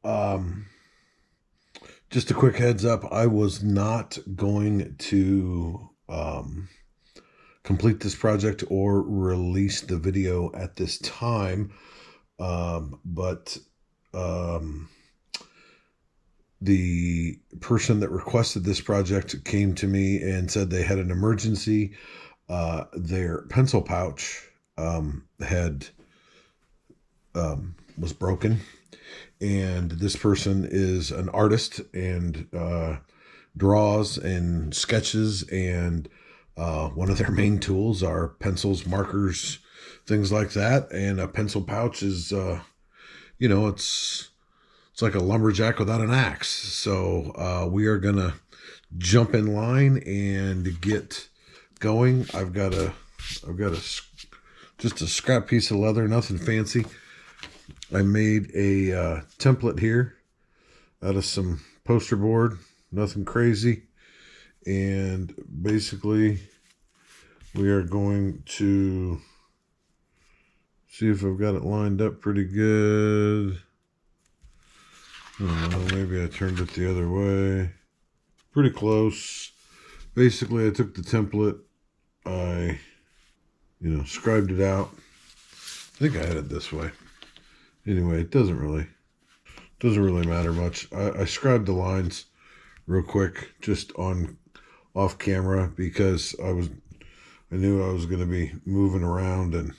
Um, just a quick heads up, I was not going to complete this project or release the video at this time. But um, the person that requested this project came to me and said they had an emergency. Their pencil pouch had was broken, and this person is an artist and draws and sketches, and one of their main tools are pencils, markers, things like that. And a pencil pouch is, it's like a lumberjack without an axe. So we are gonna jump in line and get going. I've got a just a scrap piece of leather, nothing fancy. I made a template here out of some poster board, nothing crazy. And basically, we are going to see if I've got it lined up pretty good. I don't know, maybe I turned it the other way. Pretty close. Basically, I took the template, I, scribed it out. I think I had it this way. Anyway, it doesn't really matter much. I scribed the lines real quick, just off camera, because I knew I was going to be moving around, and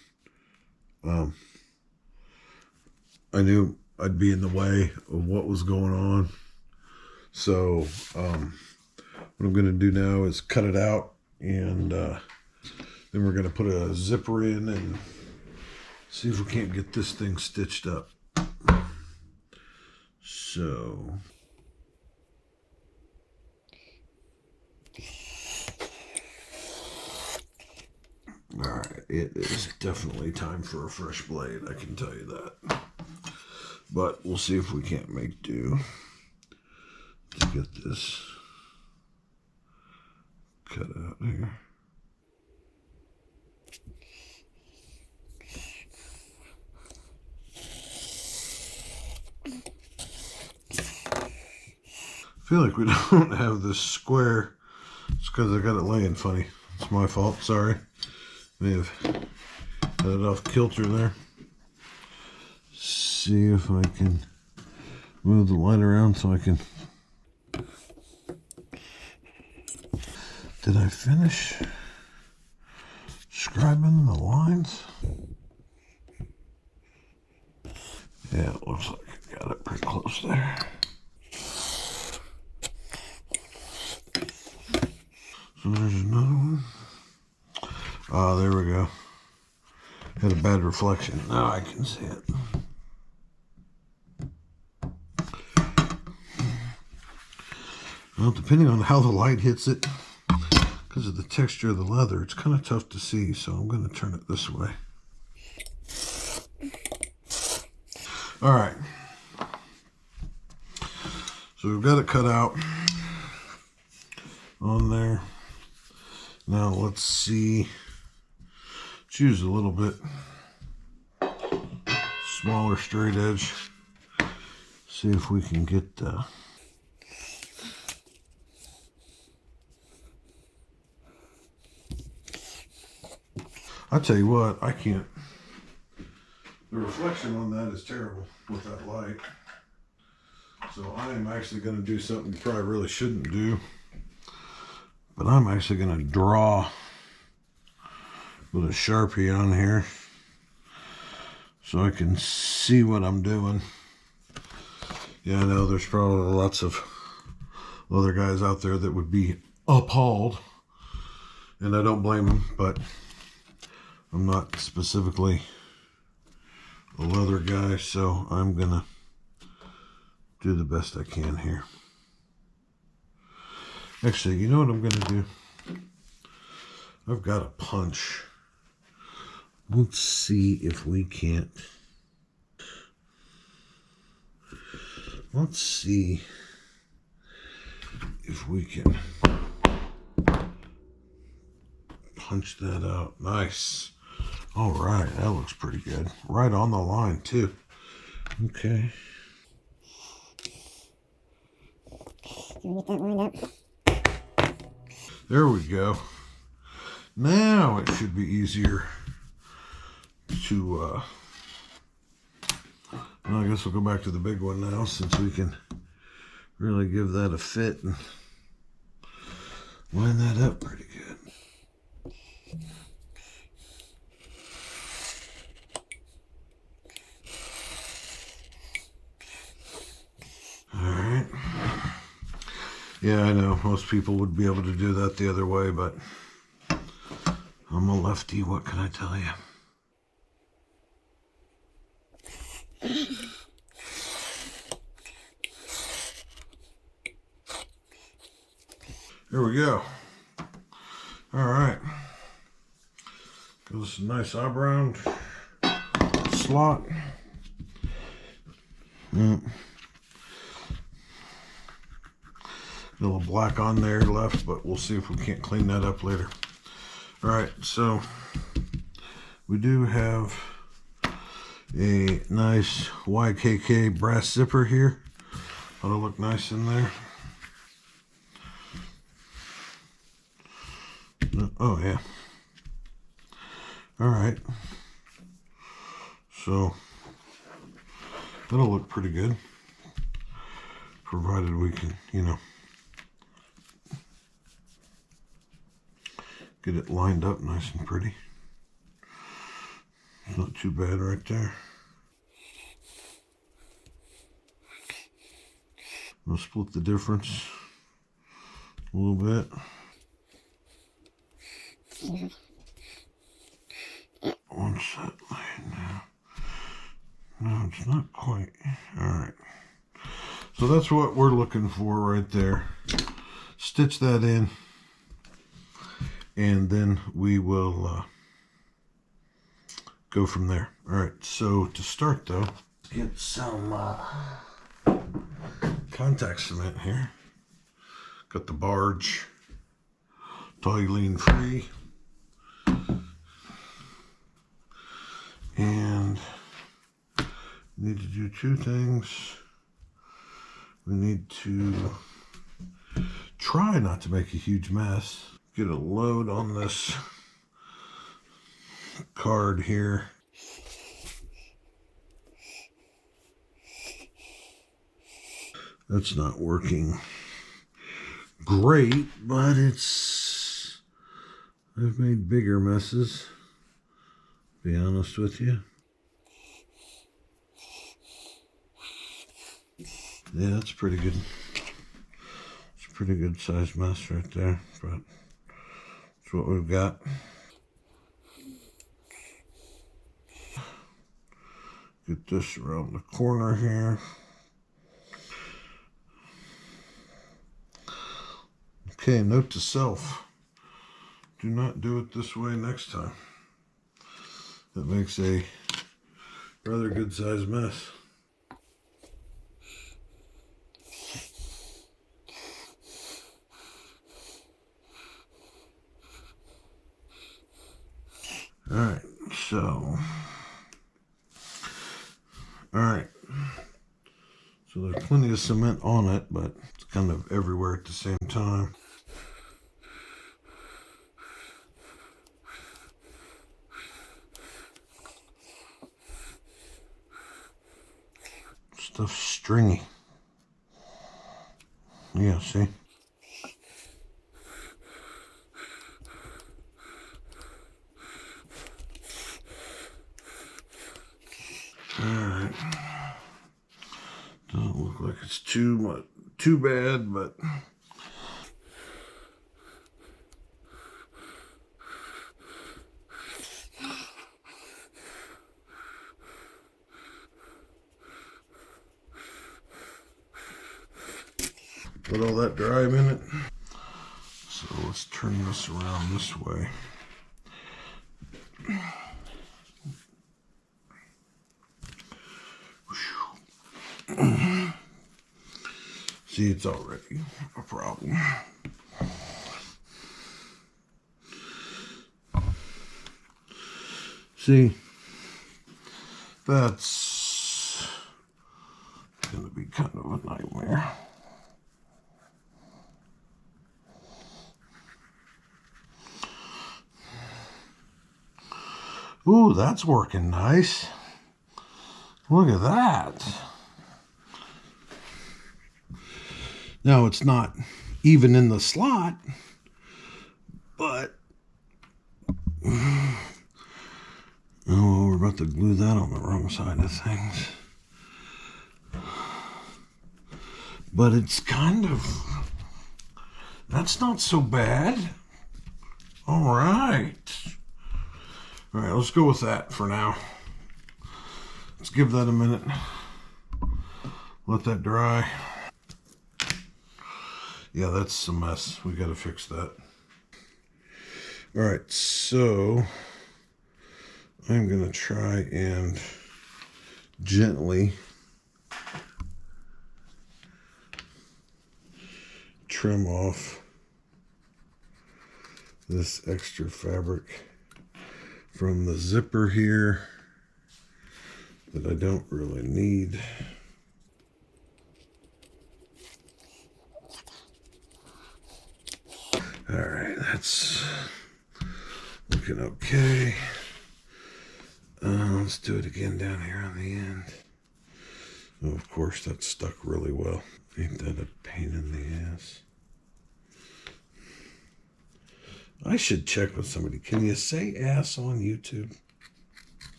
I knew I'd be in the way of what was going on. So what I'm going to do now is cut it out, and then we're going to put a zipper in and see if we can't get this thing stitched up. So all right, it is definitely time for a fresh blade, I can tell you that. But we'll see if we can't make do to get this cut out here. I feel like we don't have this square. It's because I got it laying funny. It's my fault, sorry. May have had it off kilter there. See if I can move the light around so I can. Did I finish scribing the lines? Yeah, it looks like I got it pretty close there. So there's another one. Oh, there we go. Had a bad reflection. Now I can see it. Well, depending on how the light hits it, because of the texture of the leather, it's kind of tough to see, so I'm going to turn it this way. All right. So we've got it cut out on there. Now let's see. Let's use a little bit smaller straight edge. See if we can get the I tell you what, I can't. The reflection on that is terrible with that light. So I am actually going to do something you probably really shouldn't do. But I'm actually going to draw with a Sharpie on here so I can see what I'm doing. Yeah, I know there's probably lots of other guys out there that would be appalled, and I don't blame them, but I'm not specifically a leather guy, so I'm gonna do the best I can here. Actually, you know what I'm gonna do? I've got a punch. Let's see if we can't. Let's see if we can punch that out. Nice. All right, that looks pretty good. Right on the line, too. Okay. Get that lined up. There we go. Now it should be easier to, well, I guess we'll go back to the big one now since we can really give that a fit and line that up pretty good. Alright. Yeah, I know most people would be able to do that the other way, but I'm a lefty, what can I tell you? There we go. Alright. Goes a nice eyebrow slot. Yep. A little black on there left, but we'll see if we can't clean that up later. All right, so we do have a nice YKK brass zipper here. That'll look nice in there. Oh yeah. All right. So that'll look pretty good, provided we can, you know, get it lined up nice and pretty. It's not too bad right there. We'll split the difference a little bit. Once that laid down. No, it's not quite. All right. So that's what we're looking for right there. Stitch that in, and then we will go from there. All right. So to start though, get some contact cement here. Got the barge, toluene free, and need to do two things. We need to try not to make a huge mess. Get a load on this card here. That's not working great, but I've made bigger messes, to be honest with you. Yeah, that's pretty good. It's a pretty good sized mess right there, but that's what we've got. Get this around the corner here. Okay, note to self. Do not do it this way next time. That makes a rather good sized mess. Alright, so there's plenty of cement on it, but it's kind of everywhere at the same time. Stuff's stringy. Yeah, see? Alright. Doesn't look like it's too bad, but put all that drive in it. So let's turn this around this way. See, it's already a problem. See, that's going to be kind of a nightmare. Ooh, that's working nice. Look at that. Now it's not even in the slot, but oh, we're about to glue that on the wrong side of things. But it's kind of, that's not so bad. All right. All right, let's go with that for now. Let's give that a minute. Let that dry. Yeah, that's a mess. We got to fix that. All right, so I'm going to try and gently trim off this extra fabric from the zipper here that I don't really need. All right, that's looking okay. Let's do it again down here on the end. Oh, of course, that's stuck really well. Ain't that a pain in the ass? I should check with somebody. Can you say ass on YouTube?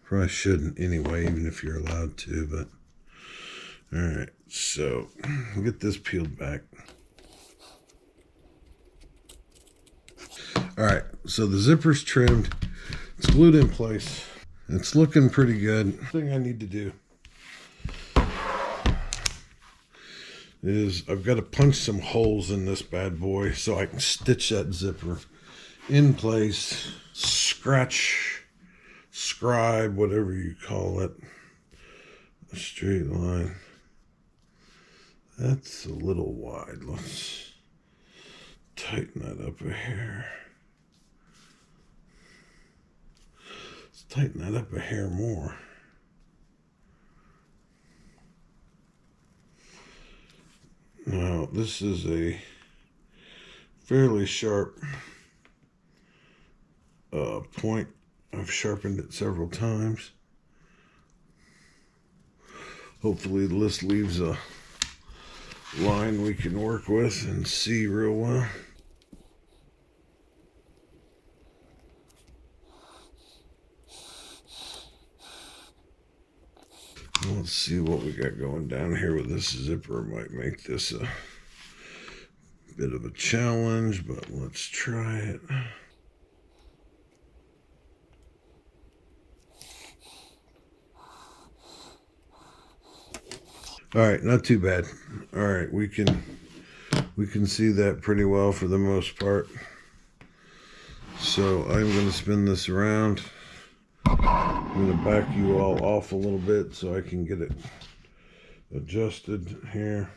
Probably shouldn't anyway, even if you're allowed to, but all right, so we'll get this peeled back. All right, so the zipper's trimmed. It's glued in place. It's looking pretty good. The thing I need to do is I've got to punch some holes in this bad boy so I can stitch that zipper in place, scratch, scribe, whatever you call it, a straight line. That's a little wide. Let's tighten that up a hair. Let's tighten that up a hair more. Now, this is a fairly sharp point. I've sharpened it several times. Hopefully this leaves a line we can work with and see real well. Let's see what we got going down here with this zipper. Might make this a bit of a challenge, but let's try it. All right, not too bad. All right, we can see that pretty well for the most part. So I'm going to spin this around. I'm going to back you all off a little bit so I can get it adjusted here.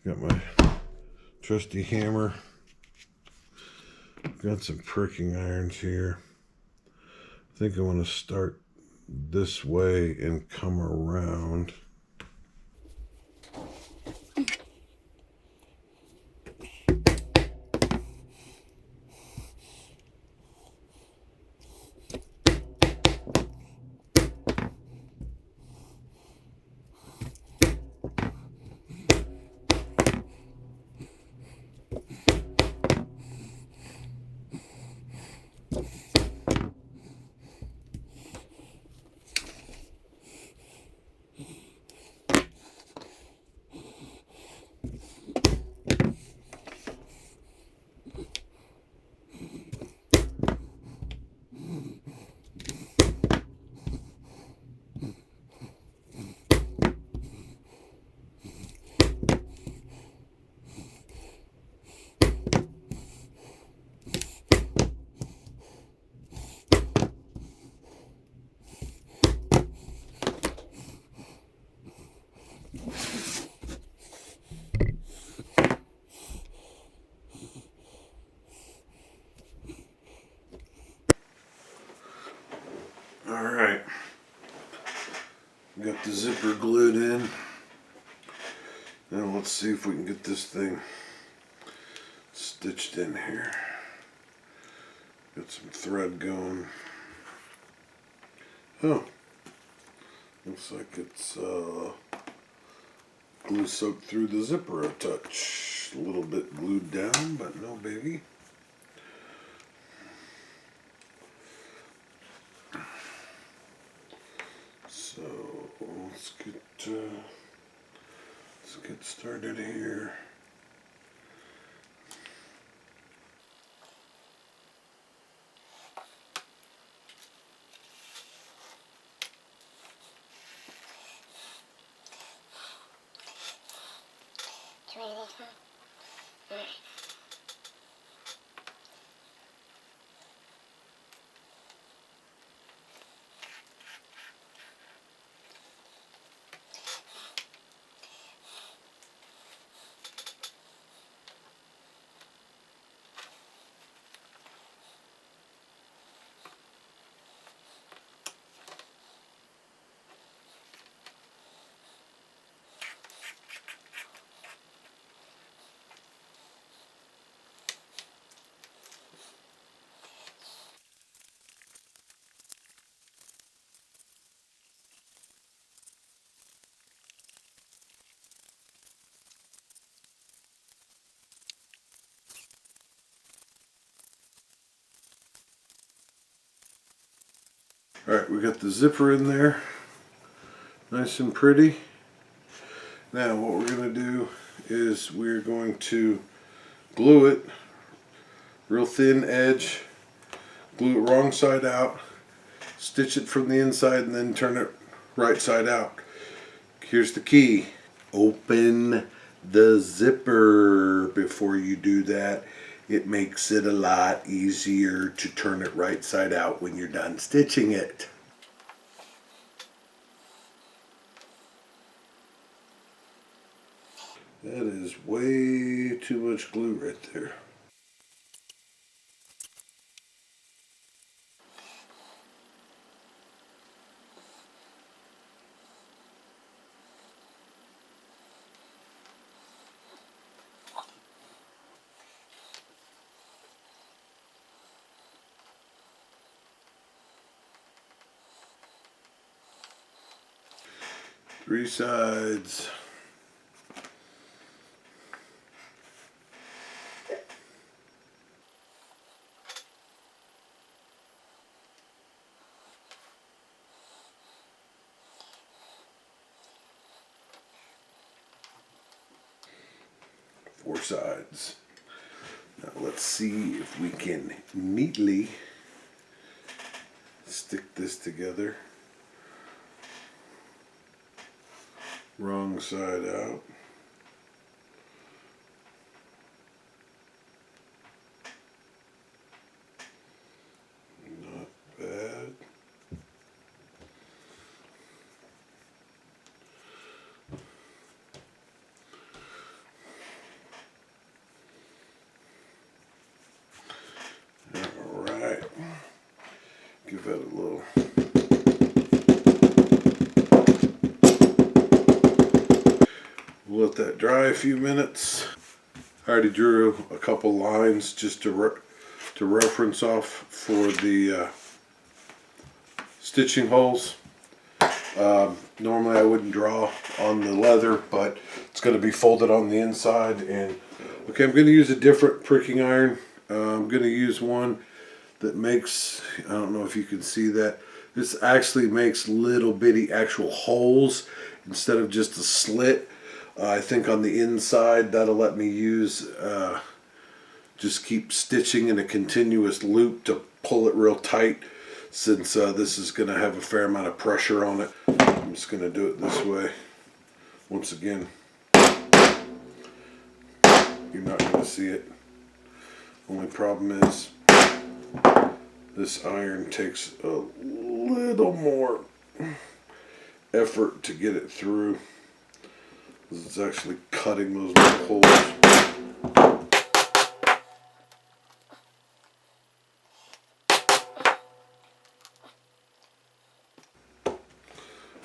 Got my trusty hammer. Got some pricking irons here. I think I want to start this way and come around. All right, got the zipper glued in. Now let's see if we can get this thing stitched in here. Get some thread going. Oh, looks like it's glue soaked through the zipper a touch. A little bit glued down, but no biggie. So let's get started here. Alright, we got the zipper in there, nice and pretty. Now what we're going to do is we're going to glue it, real thin edge, glue it wrong side out, stitch it from the inside and then turn it right side out. Here's the key. Open the zipper before you do that. It makes it a lot easier to turn it right side out when you're done stitching it. That is way too much glue right there. Three sides. Four sides. Now let's see if we can neatly stick this together. Wrong side out. Not bad. Alright. Give that a little. Let that dry a few minutes. I already drew a couple lines just to reference off for the stitching holes. Normally I wouldn't draw on the leather, but it's going to be folded on the inside. And okay, I'm going to use a different pricking iron. I'm going to use one that makes, I don't know if you can see that, this actually makes little bitty actual holes instead of just a slit. I think on the inside that'll let me use, just keep stitching in a continuous loop to pull it real tight, since this is going to have a fair amount of pressure on it. I'm just going to do it this way. Once again, you're not going to see it. Only problem is this iron takes a little more effort to get it through. It's actually cutting those little holes.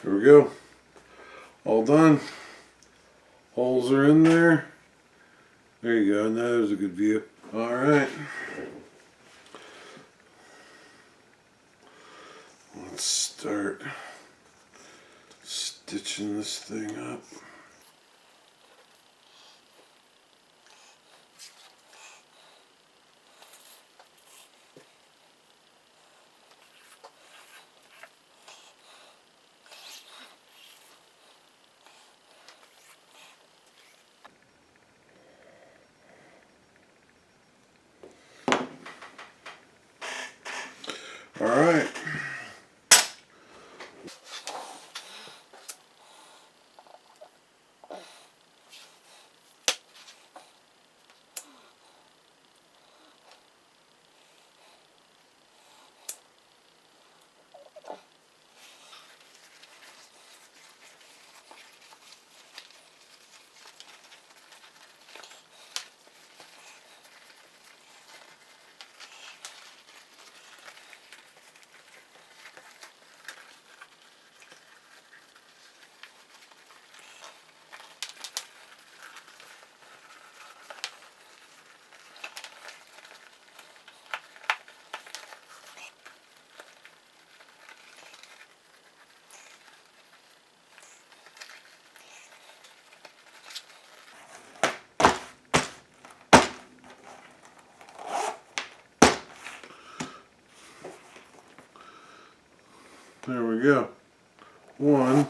Here we go. All done. Holes are in there. There you go. Now there's a good view. Alright. Let's start stitching this thing up. All right. There we go. One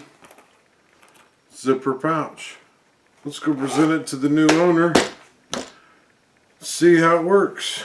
zipper pouch. Let's go present it to the new owner. See how it works.